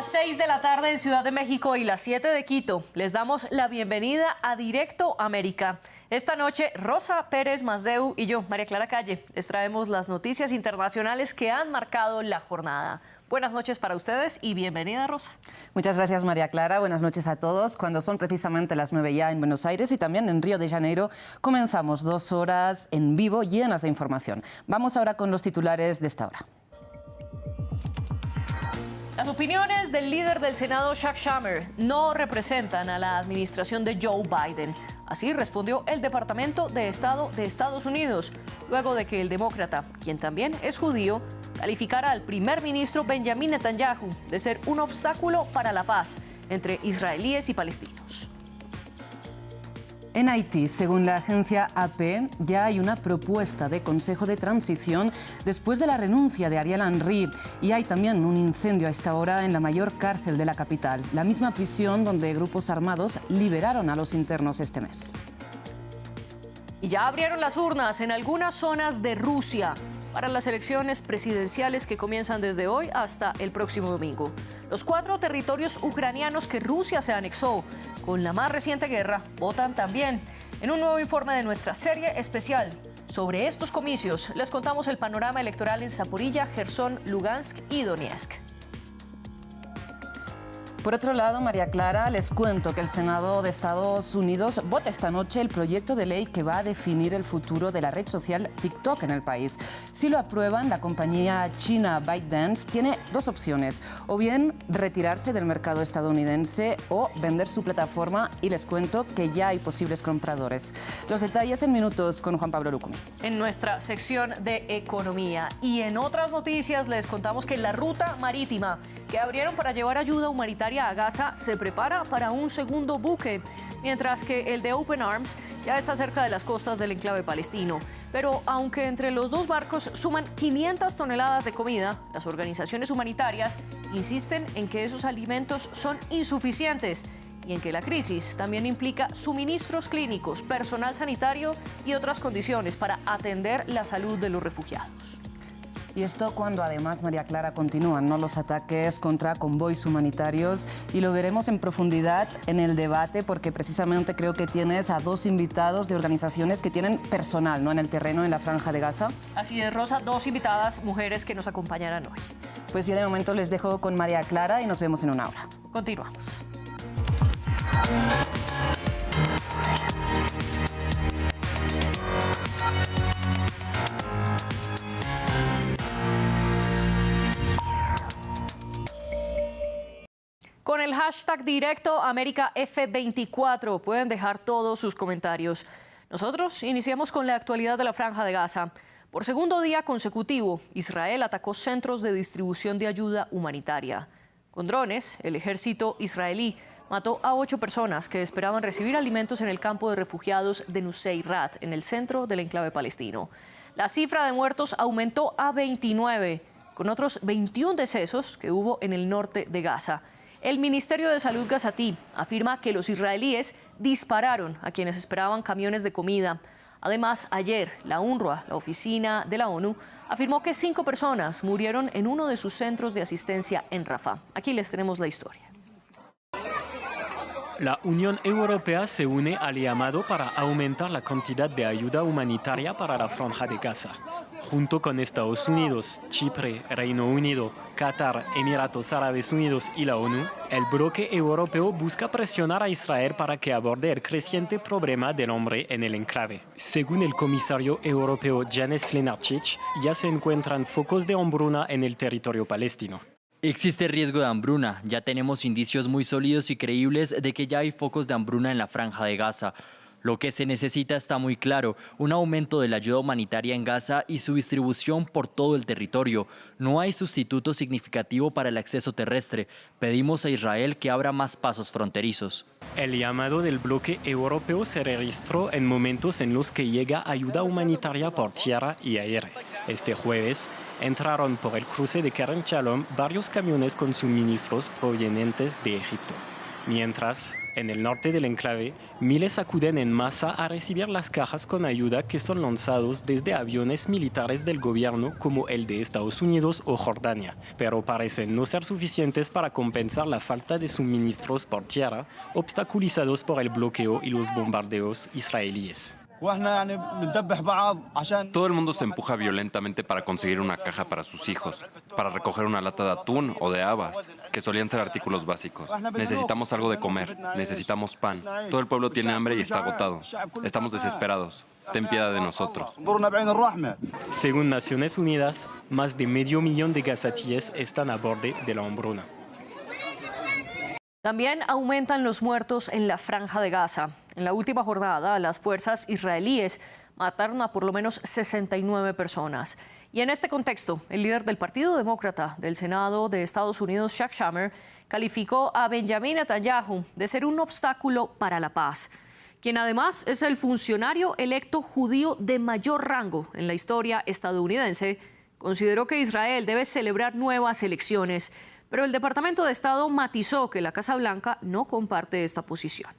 Las 6 de la tarde en Ciudad de México y las 7 de Quito. Les damos la bienvenida a Directo América. Esta noche, Rosa Pérez Masdeu y yo, María Clara Calle, les traemos las noticias internacionales que han marcado la jornada. Buenas noches para ustedes y bienvenida, Rosa. Muchas gracias, María Clara. Buenas noches a todos. Cuando son precisamente las 9 ya en Buenos Aires y también en Río de Janeiro, comenzamos 2 horas en vivo llenas de información. Vamos ahora con los titulares de esta hora. Las opiniones del líder del Senado, Chuck Schumer, no representan a la administración de Joe Biden. Así respondió el Departamento de Estado de Estados Unidos, luego de que el demócrata, quien también es judío, calificara al primer ministro Benjamin Netanyahu de ser un obstáculo para la paz entre israelíes y palestinos. En Haití, según la agencia AP, ya hay una propuesta de Consejo de Transición después de la renuncia de Ariel Henry y hay también un incendio a esta hora en la mayor cárcel de la capital, la misma prisión donde grupos armados liberaron a los internos este mes. Y ya abrieron las urnas en algunas zonas de Rusia para las elecciones presidenciales que comienzan desde hoy hasta el próximo domingo. Los 4 territorios ucranianos que Rusia se anexó con la más reciente guerra votan también. En un nuevo informe de nuestra serie especial sobre estos comicios, les contamos el panorama electoral en Zaporilla, Jersón, Lugansk y Donetsk. Por otro lado, María Clara, les cuento que el Senado de Estados Unidos vota esta noche el proyecto de ley que va a definir el futuro de la red social TikTok en el país. Si lo aprueban, la compañía china ByteDance tiene 2 opciones, o bien retirarse del mercado estadounidense o vender su plataforma, y les cuento que ya hay posibles compradores. Los detalles en minutos con Juan Pablo Lucumi. En nuestra sección de economía y en otras noticias les contamos que la ruta marítima que abrieron para llevar ayuda humanitaria a Gaza se prepara para un segundo buque, mientras que el de Open Arms ya está cerca de las costas del enclave palestino. Pero aunque entre los 2 barcos suman 500 toneladas de comida, las organizaciones humanitarias insisten en que esos alimentos son insuficientes y en que la crisis también implica suministros clínicos, personal sanitario y otras condiciones para atender la salud de los refugiados. Y esto cuando además, María Clara, continúan, ¿no?, los ataques contra convoys humanitarios, y lo veremos en profundidad en el debate porque precisamente creo que tienes a 2 invitados de organizaciones que tienen personal, ¿no?, en el terreno en la Franja de Gaza. Así es, Rosa, 2 invitadas mujeres que nos acompañarán hoy. Pues yo de momento les dejo con María Clara y nos vemos en una hora. Continuamos. Con el hashtag Directo América F24 pueden dejar todos sus comentarios. Nosotros iniciamos con la actualidad de la Franja de Gaza. Por segundo día consecutivo, Israel atacó centros de distribución de ayuda humanitaria. Con drones, el ejército israelí mató a 8 personas que esperaban recibir alimentos en el campo de refugiados de Nuseirat, en el centro del enclave palestino. La cifra de muertos aumentó a 29, con otros 21 decesos que hubo en el norte de Gaza. El Ministerio de Salud gazatí afirma que los israelíes dispararon a quienes esperaban camiones de comida. Además, ayer, la UNRWA, la oficina de la ONU, afirmó que 5 personas murieron en uno de sus centros de asistencia en Rafah. Aquí les tenemos la historia. La Unión Europea se une al llamado para aumentar la cantidad de ayuda humanitaria para la Franja de Gaza. Junto con Estados Unidos, Chipre, Reino Unido, Qatar, Emiratos Árabes Unidos y la ONU, el bloque europeo busca presionar a Israel para que aborde el creciente problema del hambre en el enclave. Según el comisario europeo Janez Lenarčič, ya se encuentran focos de hambruna en el territorio palestino. Existe riesgo de hambruna. Ya tenemos indicios muy sólidos y creíbles de que ya hay focos de hambruna en la Franja de Gaza. Lo que se necesita está muy claro, un aumento de la ayuda humanitaria en Gaza y su distribución por todo el territorio. No hay sustituto significativo para el acceso terrestre. Pedimos a Israel que abra más pasos fronterizos. El llamado del bloque europeo se registró en momentos en los que llega ayuda humanitaria por tierra y aire. Este jueves entraron por el cruce de Kerem Shalom varios camiones con suministros provenientes de Egipto. Mientras, en el norte del enclave, miles acuden en masa a recibir las cajas con ayuda que son lanzados desde aviones militares del gobierno como el de Estados Unidos o Jordania, pero parecen no ser suficientes para compensar la falta de suministros por tierra, obstaculizados por el bloqueo y los bombardeos israelíes. Todo el mundo se empuja violentamente para conseguir una caja para sus hijos, para recoger una lata de atún o de habas, que solían ser artículos básicos. Necesitamos algo de comer, necesitamos pan. Todo el pueblo tiene hambre y está agotado. Estamos desesperados. Ten piedad de nosotros. Según Naciones Unidas, más de 500,000 de gazatíes están a borde de la hambruna. También aumentan los muertos en la Franja de Gaza. En la última jornada, las fuerzas israelíes mataron a por lo menos 69 personas. Y en este contexto, el líder del Partido Demócrata del Senado de Estados Unidos, Chuck Schumer, calificó a Benjamin Netanyahu de ser un obstáculo para la paz, quien además es el funcionario electo judío de mayor rango en la historia estadounidense. Consideró que Israel debe celebrar nuevas elecciones, pero el Departamento de Estado matizó que la Casa Blanca no comparte esta posición.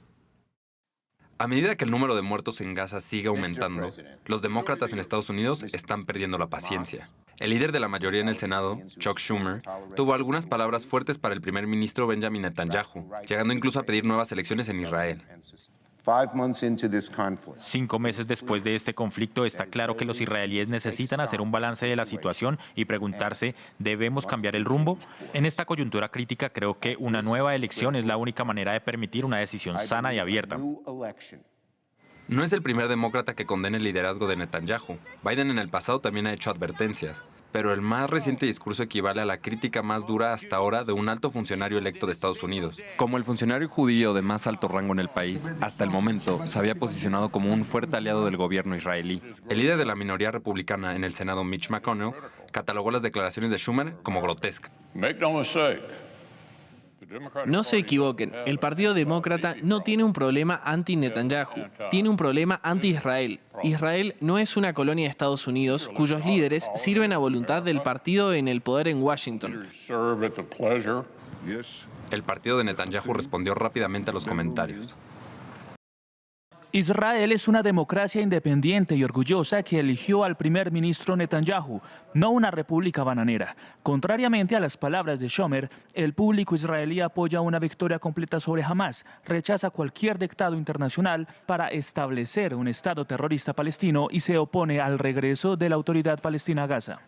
A medida que el número de muertos en Gaza sigue aumentando, los demócratas en Estados Unidos están perdiendo la paciencia. El líder de la mayoría en el Senado, Chuck Schumer, tuvo algunas palabras fuertes para el primer ministro Benjamin Netanyahu, llegando incluso a pedir nuevas elecciones en Israel. 5 meses después de este conflicto, está claro que los israelíes necesitan hacer un balance de la situación y preguntarse, ¿debemos cambiar el rumbo? En esta coyuntura crítica, creo que una nueva elección es la única manera de permitir una decisión sana y abierta. No es el primer demócrata que condena el liderazgo de Netanyahu. Biden en el pasado también ha hecho advertencias. Pero el más reciente discurso equivale a la crítica más dura hasta ahora de un alto funcionario electo de Estados Unidos. Como el funcionario judío de más alto rango en el país, hasta el momento se había posicionado como un fuerte aliado del gobierno israelí. El líder de la minoría republicana en el Senado, Mitch McConnell, catalogó las declaraciones de Schumer como grotescas. No se equivoquen, el Partido Demócrata no tiene un problema anti-Netanyahu, tiene un problema anti-Israel. Israel no es una colonia de Estados Unidos cuyos líderes sirven a voluntad del partido en el poder en Washington. El partido de Netanyahu respondió rápidamente a los comentarios. Israel es una democracia independiente y orgullosa que eligió al primer ministro Netanyahu, no una república bananera. Contrariamente a las palabras de Schumer, el público israelí apoya una victoria completa sobre Hamás, rechaza cualquier dictado internacional para establecer un Estado terrorista palestino y se opone al regreso de la autoridad palestina a Gaza.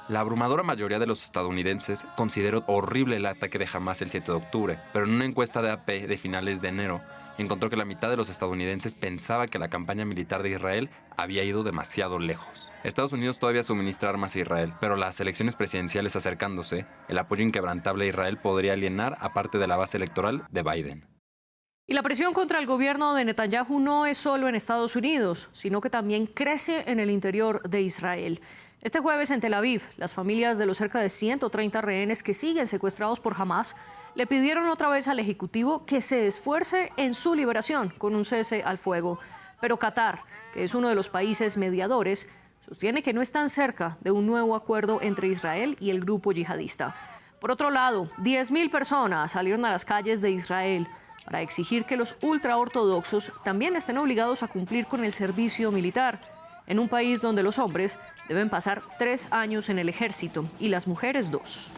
La abrumadora mayoría de los estadounidenses consideró horrible el ataque de Hamás el 7 de octubre, pero en una encuesta de AP de finales de enero, encontró que la mitad de los estadounidenses pensaba que la campaña militar de Israel había ido demasiado lejos. Estados Unidos todavía suministra armas a Israel, pero las elecciones presidenciales acercándose, el apoyo inquebrantable a Israel podría alienar a parte de la base electoral de Biden. Y la presión contra el gobierno de Netanyahu no es solo en Estados Unidos, sino que también crece en el interior de Israel. Este jueves en Tel Aviv, las familias de los cerca de 130 rehenes que siguen secuestrados por Hamás le pidieron otra vez al Ejecutivo que se esfuerce en su liberación con un cese al fuego. Pero Qatar, que es uno de los países mediadores, sostiene que no están cerca de un nuevo acuerdo entre Israel y el grupo yihadista. Por otro lado, 10.000 personas salieron a las calles de Israel para exigir que los ultraortodoxos también estén obligados a cumplir con el servicio militar, en un país donde los hombres deben pasar 3 años en el ejército y las mujeres 2.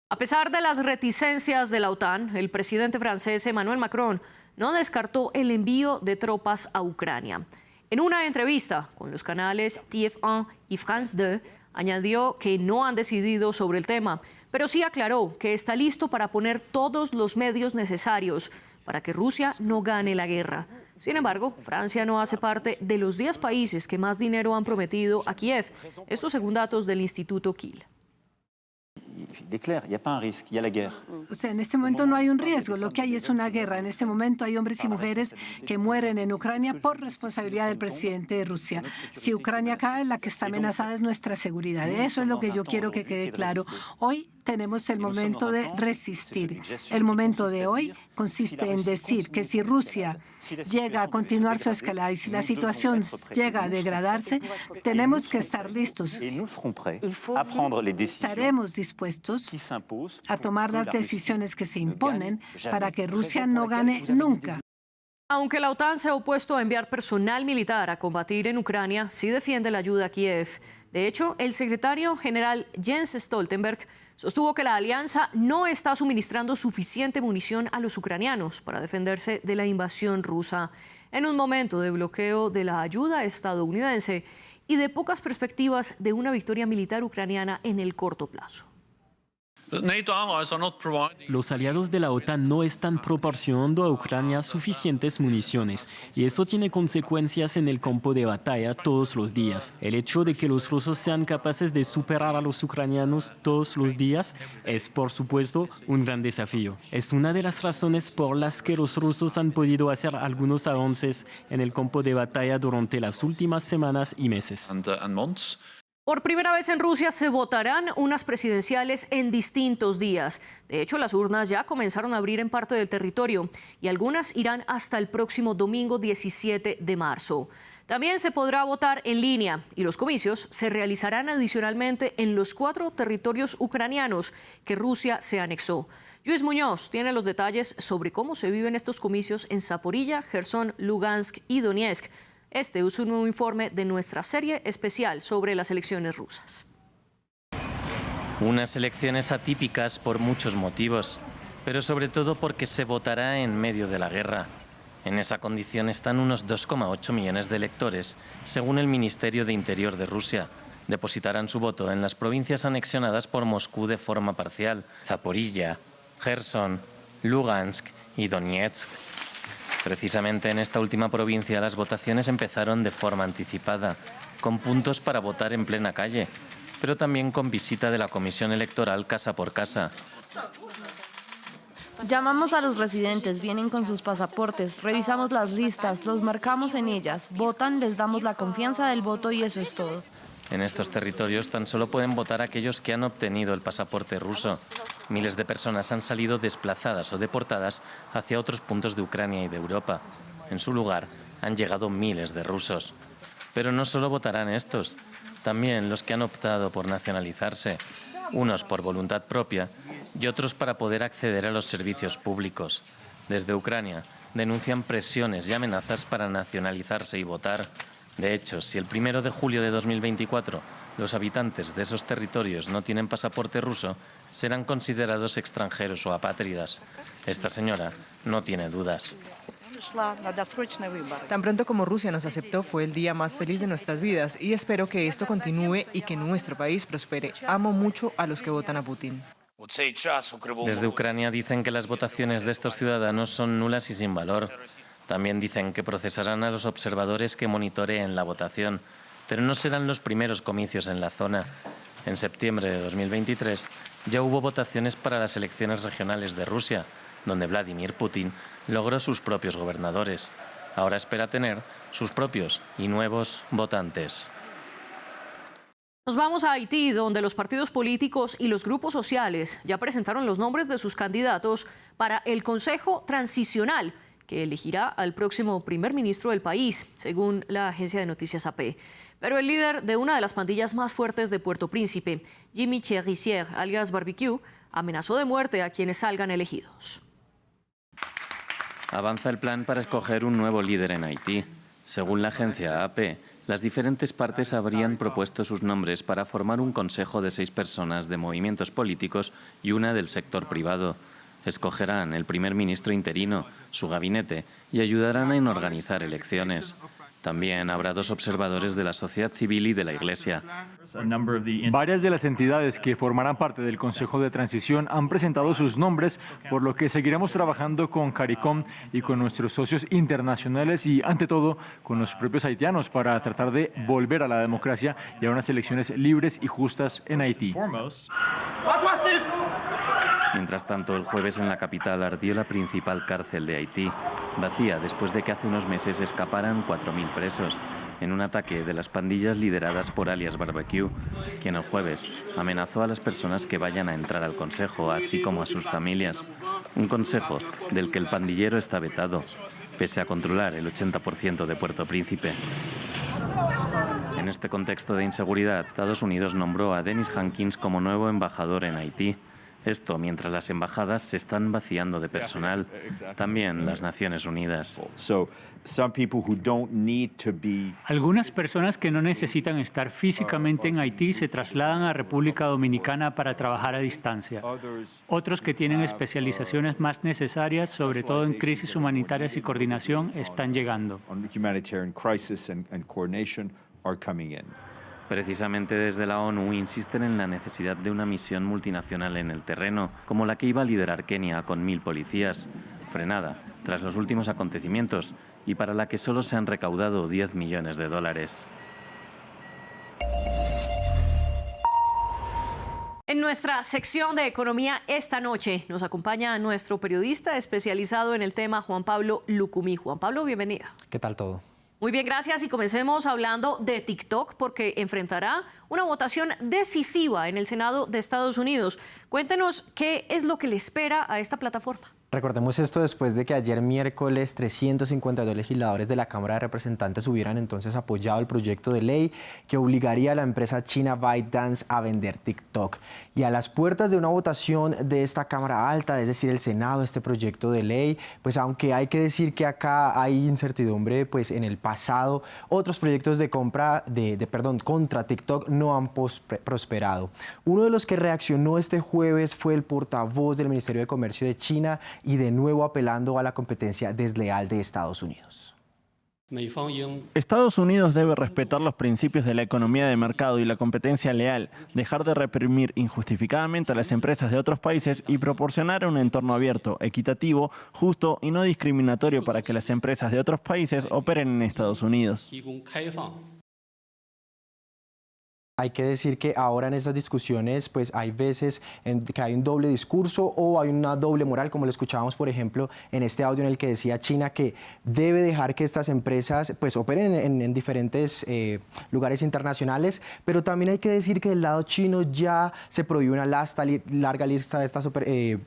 A pesar de las reticencias de la OTAN, el presidente francés Emmanuel Macron no descartó el envío de tropas a Ucrania. En una entrevista con los canales TF1 y France 2, añadió que no han decidido sobre el tema, pero sí aclaró que está listo para poner todos los medios necesarios para que Rusia no gane la guerra. Sin embargo, Francia no hace parte de los 10 países que más dinero han prometido a Kiev, esto según datos del Instituto Kiel. O sea, en este momento no hay un riesgo, lo que hay es una guerra. En este momento hay hombres y mujeres que mueren en Ucrania por responsabilidad del presidente de Rusia. Si Ucrania cae, la que está amenazada es nuestra seguridad. Eso es lo que yo quiero que quede claro. Hoy tenemos el momento de resistir. El momento de hoy consiste en decir que si Rusia llega a continuar su escalada y si la situación llega a degradarse, tenemos que estar listos. Estaremos dispuestos a tomar las decisiones que se imponen para que Rusia no gane nunca. Aunque la OTAN se ha opuesto a enviar personal militar a combatir en Ucrania, sí defiende la ayuda a Kiev. De hecho, el secretario general Jens Stoltenberg sostuvo que la alianza no está suministrando suficiente munición a los ucranianos para defenderse de la invasión rusa, en un momento de bloqueo de la ayuda estadounidense y de pocas perspectivas de una victoria militar ucraniana en el corto plazo. Los aliados de la OTAN no están proporcionando a Ucrania suficientes municiones y eso tiene consecuencias en el campo de batalla todos los días. El hecho de que los rusos sean capaces de superar a los ucranianos todos los días es, por supuesto, un gran desafío. Es una de las razones por las que los rusos han podido hacer algunos avances en el campo de batalla durante las últimas semanas y meses. Por primera vez en Rusia se votarán unas presidenciales en distintos días. De hecho, las urnas ya comenzaron a abrir en parte del territorio y algunas irán hasta el próximo domingo 17 de marzo. También se podrá votar en línea y los comicios se realizarán adicionalmente en los 4 territorios ucranianos que Rusia se anexó. Luis Muñoz tiene los detalles sobre cómo se viven estos comicios en Zaporilla, Jersón, Lugansk y Donetsk. Este es un nuevo informe de nuestra serie especial sobre las elecciones rusas. Unas elecciones atípicas por muchos motivos, pero sobre todo porque se votará en medio de la guerra. En esa condición están unos 2,8 millones de electores, según el Ministerio de Interior de Rusia. Depositarán su voto en las provincias anexionadas por Moscú de forma parcial: Zaporilla, Jersón, Lugansk y Donetsk. Precisamente en esta última provincia las votaciones empezaron de forma anticipada, con puntos para votar en plena calle, pero también con visita de la Comisión Electoral casa por casa. Llamamos a los residentes, vienen con sus pasaportes, revisamos las listas, los marcamos en ellas, votan, les damos la confianza del voto y eso es todo. En estos territorios tan solo pueden votar aquellos que han obtenido el pasaporte ruso. Miles de personas han salido desplazadas o deportadas hacia otros puntos de Ucrania y de Europa. En su lugar han llegado miles de rusos. Pero no solo votarán estos, también los que han optado por nacionalizarse, unos por voluntad propia y otros para poder acceder a los servicios públicos. Desde Ucrania denuncian presiones y amenazas para nacionalizarse y votar. De hecho, si el 1 de julio de 2024 los habitantes de esos territorios no tienen pasaporte ruso, serán considerados extranjeros o apátridas. Esta señora no tiene dudas. Tan pronto como Rusia nos aceptó, fue el día más feliz de nuestras vidas y espero que esto continúe y que nuestro país prospere. Amo mucho a los que votan a Putin. Desde Ucrania dicen que las votaciones de estos ciudadanos son nulas y sin valor. También dicen que procesarán a los observadores que monitoreen la votación, pero no serán los primeros comicios en la zona. En septiembre de 2023 ya hubo votaciones para las elecciones regionales de Rusia, donde Vladimir Putin logró sus propios gobernadores. Ahora espera tener sus propios y nuevos votantes. Nos vamos a Haití, donde los partidos políticos y los grupos sociales ya presentaron los nombres de sus candidatos para el Consejo Transicional, que elegirá al próximo primer ministro del país, según la agencia de noticias AP. Pero el líder de una de las pandillas más fuertes de Puerto Príncipe, Jimmy Cherizier, alias Barbecue, amenazó de muerte a quienes salgan elegidos. Avanza el plan para escoger un nuevo líder en Haití. Según la agencia AP, las diferentes partes habrían propuesto sus nombres para formar un consejo de 6 personas de movimientos políticos y una del sector privado. Escogerán el primer ministro interino, su gabinete y ayudarán en organizar elecciones. También habrá 2 observadores de la sociedad civil y de la Iglesia. Varias de las entidades que formarán parte del Consejo de Transición han presentado sus nombres, por lo que seguiremos trabajando con CARICOM y con nuestros socios internacionales y, ante todo, con los propios haitianos para tratar de volver a la democracia y a unas elecciones libres y justas en Haití. Mientras tanto, el jueves en la capital ardió la principal cárcel de Haití, vacía después de que hace unos meses escaparan 4.000 presos. en un ataque de las pandillas lideradas por alias Barbecue, quien el jueves amenazó a las personas que vayan a entrar al consejo, así como a sus familias. Un consejo del que el pandillero está vetado, pese a controlar el 80% de Puerto Príncipe. En este contexto de inseguridad, Estados Unidos nombró a Dennis Hankins como nuevo embajador en Haití. Esto mientras las embajadas se están vaciando de personal. También las Naciones Unidas. Algunas personas que no necesitan estar físicamente en Haití se trasladan a República Dominicana para trabajar a distancia. Otros que tienen especializaciones más necesarias, sobre todo en crisis humanitarias y coordinación, están llegando. Precisamente desde la ONU insisten en la necesidad de una misión multinacional en el terreno, como la que iba a liderar Kenia con 1000 policías, frenada tras los últimos acontecimientos y para la que solo se han recaudado $10 millones. En nuestra sección de economía esta noche nos acompaña nuestro periodista especializado en el tema, Juan Pablo Lucumí. Juan Pablo, bienvenido. ¿Qué tal todo? Muy bien, gracias. Y comencemos hablando de TikTok porque enfrentará una votación decisiva en el Senado de Estados Unidos. Cuéntenos qué es lo que le espera a esta plataforma. Recordemos esto después de que ayer miércoles 352 legisladores de la Cámara de Representantes hubieran entonces apoyado el proyecto de ley que obligaría a la empresa china ByteDance a vender TikTok. Y a las puertas de una votación de esta Cámara Alta, es decir, el Senado, este proyecto de ley, pues aunque hay que decir que acá hay incertidumbre, pues en el pasado otros proyectos de contra TikTok no han prosperado. Uno de los que reaccionó este jueves fue el portavoz del Ministerio de Comercio de China, y de nuevo apelando a la competencia desleal de Estados Unidos. Estados Unidos debe respetar los principios de la economía de mercado y la competencia leal, dejar de reprimir injustificadamente a las empresas de otros países y proporcionar un entorno abierto, equitativo, justo y no discriminatorio para que las empresas de otros países operen en Estados Unidos. Hay que decir que ahora en estas discusiones pues hay veces que hay un doble discurso o hay una doble moral, como lo escuchábamos por ejemplo en este audio en el que decía China que debe dejar que estas empresas pues operen en diferentes lugares internacionales, pero también hay que decir que del lado chino ya se prohíbe una larga lista de estas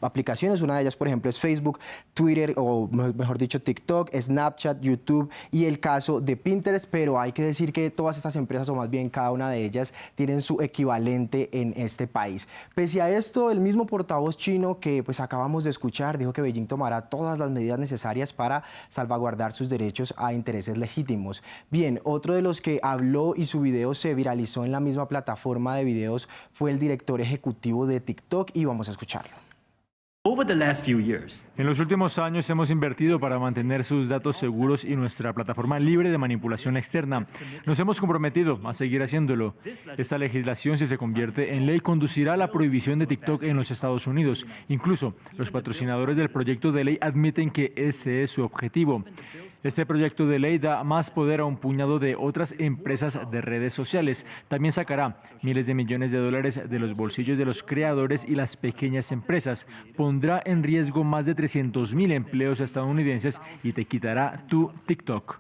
aplicaciones. Una de ellas por ejemplo es Facebook, Twitter o mejor dicho TikTok, Snapchat, YouTube y el caso de Pinterest, pero hay que decir que todas estas empresas o más bien cada una de ellas tienen su equivalente en este país. Pese a esto, el mismo portavoz chino que pues acabamos de escuchar dijo que Beijing tomará todas las medidas necesarias para salvaguardar sus derechos a intereses legítimos. Bien, otro de los que habló y su video se viralizó en la misma plataforma de videos fue el director ejecutivo de TikTok y vamos a escucharlo. En los últimos años hemos invertido para mantener sus datos seguros y nuestra plataforma libre de manipulación externa. Nos hemos comprometido a seguir haciéndolo. Esta legislación, si se convierte en ley, conducirá a la prohibición de TikTok en los Estados Unidos. Incluso los patrocinadores del proyecto de ley admiten que ese es su objetivo. Este proyecto de ley da más poder a un puñado de otras empresas de redes sociales. También sacará miles de millones de dólares de los bolsillos de los creadores y las pequeñas empresas. Pondrá en riesgo más de 300,000 empleos estadounidenses y te quitará tu TikTok.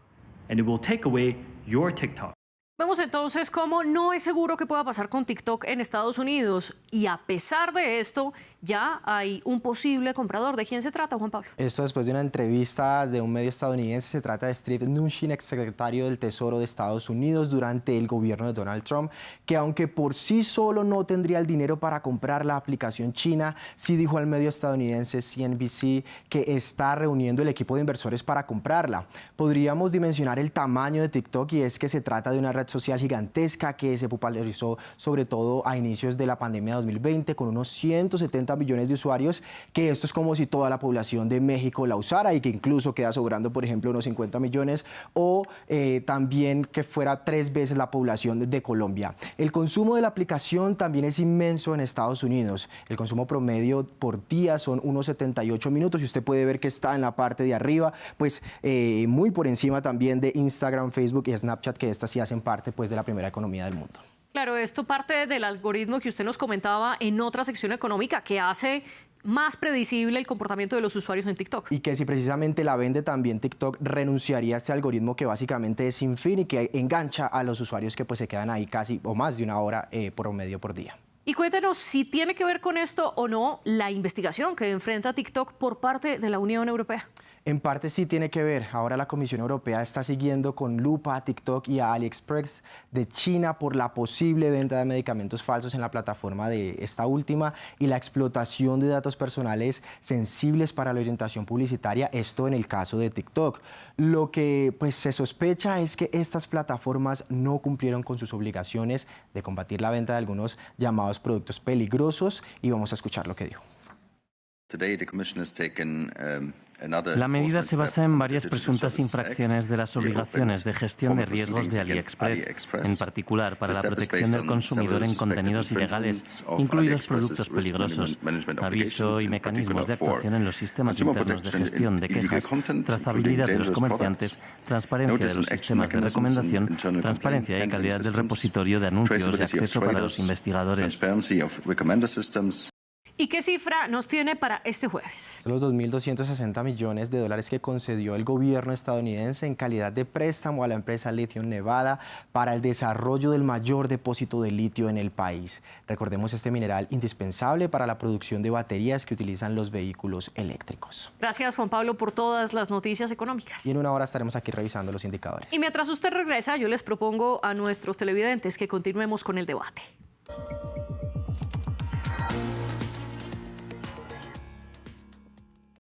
Vemos entonces cómo no es seguro que pueda pasar con TikTok en Estados Unidos y a pesar de esto ya hay un posible comprador. ¿De quién se trata, Juan Pablo? Esto después de una entrevista de un medio estadounidense. Se trata de Steve Mnuchin, exsecretario del Tesoro de Estados Unidos durante el gobierno de Donald Trump, que aunque por sí solo no tendría el dinero para comprar la aplicación china, sí dijo al medio estadounidense CNBC que está reuniendo el equipo de inversores para comprarla. Podríamos dimensionar el tamaño de TikTok y es que se trata de una red social gigantesca que se popularizó sobre todo a inicios de la pandemia 2020 con unos 170 millones de usuarios, que esto es como si toda la población de México la usara y que incluso queda sobrando, por ejemplo, unos 50 millones o también que fuera 3 veces la población de Colombia. El consumo de la aplicación también es inmenso en Estados Unidos. El consumo promedio por día son unos 78 minutos y usted puede ver que está en la parte de arriba, pues muy por encima también de Instagram, Facebook y Snapchat, que estas sí hacen parte pues de la primera economía del mundo. Claro, esto parte del algoritmo que usted nos comentaba en otra sección económica que hace más predecible el comportamiento de los usuarios en TikTok. Y que si precisamente la vende también TikTok, renunciaría a este algoritmo que básicamente es sin fin y que engancha a los usuarios que pues se quedan ahí casi o más de una hora promedio por día. Y cuéntenos si tiene que ver con esto o no la investigación que enfrenta TikTok por parte de la Unión Europea. En parte sí tiene que ver. Ahora la Comisión Europea está siguiendo con lupa a TikTok y a AliExpress de China por la posible venta de medicamentos falsos en la plataforma de esta última y la explotación de datos personales sensibles para la orientación publicitaria, esto en el caso de TikTok. Lo que pues se sospecha es que estas plataformas no cumplieron con sus obligaciones de combatir la venta de algunos llamados productos peligrosos y vamos a escuchar lo que dijo. La medida se basa en varias presuntas infracciones de las obligaciones de gestión de riesgos de AliExpress, en particular para la protección del consumidor en contenidos ilegales, incluidos productos peligrosos, aviso y mecanismos de actuación en los sistemas internos de gestión de quejas, trazabilidad de los comerciantes, transparencia de los sistemas de recomendación, transparencia y calidad del repositorio de anuncios y acceso para los investigadores. ¿Y qué cifra nos tiene para este jueves? Los 2.260 millones de dólares que concedió el gobierno estadounidense en calidad de préstamo a la empresa Lithium Nevada para el desarrollo del mayor depósito de litio en el país. Recordemos este mineral indispensable para la producción de baterías que utilizan los vehículos eléctricos. Gracias, Juan Pablo, por todas las noticias económicas. Y en una hora estaremos aquí revisando los indicadores. Y mientras usted regresa, yo les propongo a nuestros televidentes que continuemos con el debate.